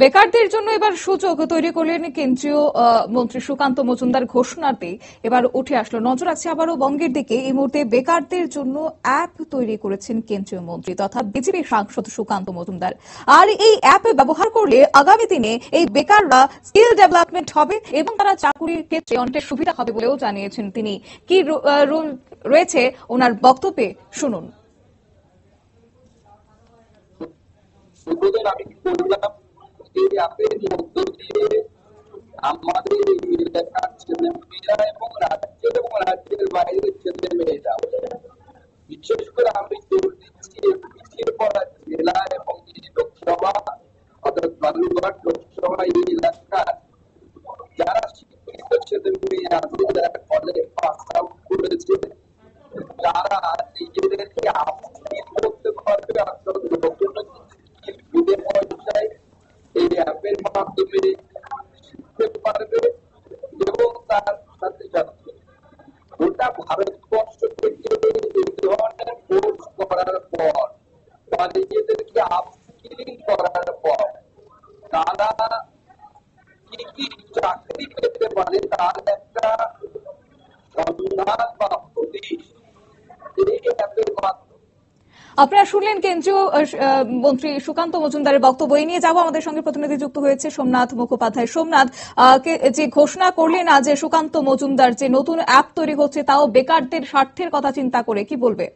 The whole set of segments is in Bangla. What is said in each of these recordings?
বেকারদের জন্য এবার সুযোগ তৈরি করলেন কেন্দ্রীয় মন্ত্রী সুকান্ত মজুমদার। ঘোষণাতে এবার উঠে আসলো। নজর রাখছে আবারও বঙ্গের দিকে। এই মুহূর্তে বেকারদের জন্য অ্যাপ তৈরি করেছেন কেন্দ্রীয় মন্ত্রী তথা বিজেপি সাংসদ সুকান্ত মজুমদার। আর এই অ্যাপ ব্যবহার করলে আগামী দিনে এই বেকাররা স্কিল ডেভেলপমেন্ট হবে এবং তারা চাকরির ক্ষেত্রে অনেক সুবিধা হবে বলেও জানিয়েছেন তিনি। কি রুল রয়েছে ওনার বক্তব্যে শুনুন। এই অ্যাপের মধ্য দিয়ে আমাদের এলাকার ছেলেমেয়েরা এবং রাজ্যের বাইরের ছেলেমেয়েরা, বিশেষ করে আমি জোর দিচ্ছি পিছিয়ে পড়া জেলা এবং লোকসভা অর্থাৎ বালুরঘাট লোকসভা এই এলাকার যারা শিক্ষিত ছেলেমেয়ে আছে, যারা কলেজ পাস আউট করেছে, যারা নিজেদেরকে আপডেট করতে পারবে অর্থাৎ নতুন বিনা পয়সায় এই অ্যাপের মাধ্যমে শিখতে পারবে এবং তার সাথে সাথে গোটা ভারতবর্ষ থেকে এই ধরনের কোর্স করার পর বা নিজেদেরকে আপস্কিলিং করার পর তারা কি কি চাকরি পেতে পারে তার একটা সন্ধান বা হদিশ এই অ্যাপের মাধ্যমে। আপনারা শুনলেন কেন্দ্রীয় মন্ত্রী সুকান্ত মজুমদারের বক্তব্য। এই নিয়ে যাবো, আমাদের সঙ্গে প্রতিনিধি যুক্ত হয়েছে সোমনাথ মুখোপাধ্যায়। সোমনাথ, যে ঘোষণা করলেন আজ সুকান্ত মজুমদার, যে নতুন অ্যাপ তৈরি হচ্ছে তাও বেকারদের স্বার্থের কথা চিন্তা করে, কি বলবে?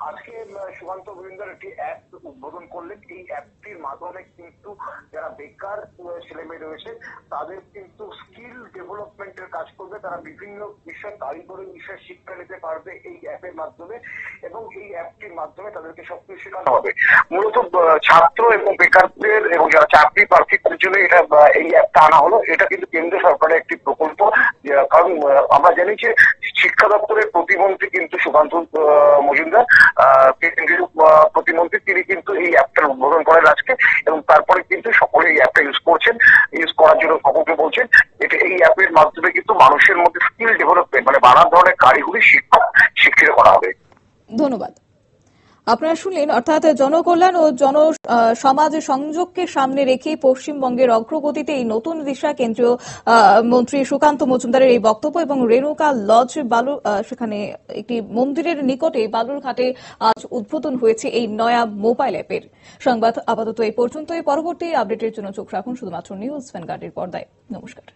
আজকে সুকান্ত মজুমদার একটি অ্যাপ উদ্বোধন করলেন। এই অ্যাপটির মাধ্যমে কিন্তু যারা বেকার ছেলেমেয়ে রয়েছে তাদের কিন্তু স্কিল ডেভেলপমেন্টের কাজ করবে। তারা বিভিন্ন বিষয়, কারিগরি বিষয়ে শিক্ষা নিতে পারবে এই অ্যাপের মাধ্যমে এবং এই অ্যাপটির মাধ্যমে তাদেরকে সবকিছু শেখানো হবে। মূলত ছাত্র এবং বেকারদের এবং যারা চাকরি প্রার্থীদের জন্য এটা এই অ্যাপটা আনা হলো। এটা কিন্তু কেন্দ্র সরকারের একটি প্রকল্প। কারণ আমরা জানি যে শিক্ষা দপ্তরের প্রতিমন্ত্রী কিন্তু সুকান্ত মজুমদার, কেন্দ্রীয় প্রতিমন্ত্রী, তিনি কিন্তু এই অ্যাপটার উদ্বোধন করেন আজকে এবং তারপরে কিন্তু সকলে এই অ্যাপটা ইউজ করছেন। ইউজ করার জন্য সকলকে বলছেন এটা এই অ্যাপের মাধ্যমে কিন্তু মানুষের মধ্যে স্কিল ডেভেলপমেন্ট মানে নানা ধরনের কারিগরি শিক্ষা শিক্ষিত করা হবে। ধন্যবাদ। আপনারা শুনলেন, অর্থাৎ জনকল্যাণ ও সমাজ সংযোগকে সামনে রেখে পশ্চিমবঙ্গের অগ্রগতিতে এই নতুন দিশা কেন্দ্রীয় মন্ত্রী সুকান্ত মজুমদারের এই বক্তব্য। এবং রেণুকা লজ সেখানে একটি মন্দিরের নিকটে বালুরঘাটে আজ উদ্বোধন হয়েছে এই নয়া মোবাইল অ্যাপের। সংবাদ আপাতত এই পর্যন্তই। পরবর্তী আপডেটের জন্য চোখ রাখুন শুধুমাত্র নিউজ ভ্যানগার্ডের পর্দায়। নমস্কার।